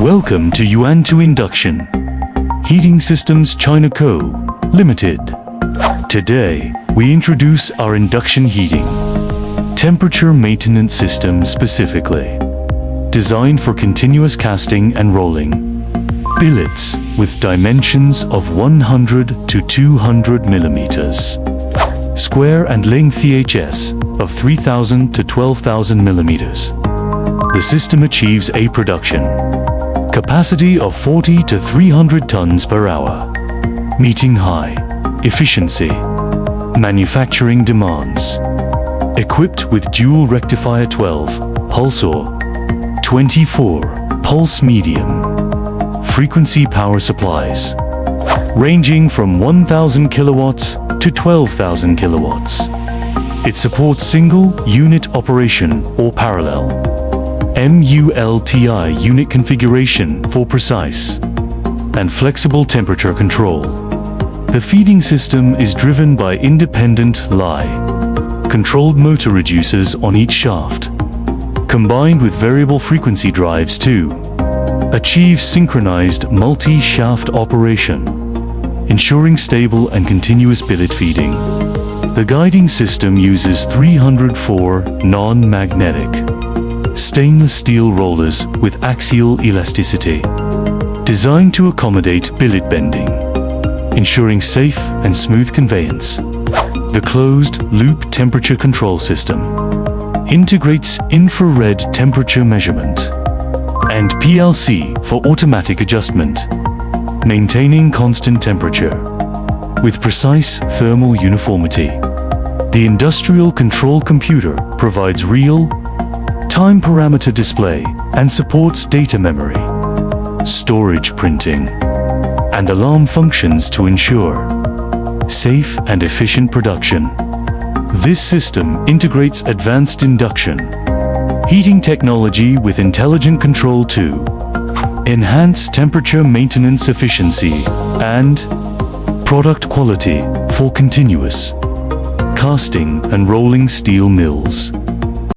Welcome to Yuantuo Induction Heating Systems China Co. Limited. Today, we introduce our induction heating temperature maintenance system specifically designed for continuous casting and rolling. Billets with dimensions of 100 to 200 millimeters. Square and length HS of 3000 to 12,000 millimeters. The system achieves a production capacity of 40 to 300 tons per hour, meeting high efficiency manufacturing demands. Equipped with dual rectifier 12 pulse or 24 pulse medium frequency power supplies, ranging from 1000 kilowatts to 12,000 kilowatts. It supports single unit operation or parallel MULTI unit configuration for precise and flexible temperature control. The feeding system is driven by independent controlled motor reducers on each shaft, combined with variable frequency drives to achieve synchronized multi-shaft operation, ensuring stable and continuous billet feeding. The guiding system uses 304 non-magnetic stainless steel rollers with axial elasticity, designed to accommodate billet bending, ensuring safe and smooth conveyance. The closed-loop temperature control system integrates infrared temperature measurement and PLC for automatic adjustment, maintaining constant temperature with precise thermal uniformity. The industrial control computer provides real-time parameter display and supports data memory, storage printing, and alarm functions to ensure safe and efficient production. This system integrates advanced induction heating technology with intelligent control to enhance temperature maintenance efficiency and product quality for continuous casting and rolling steel mills.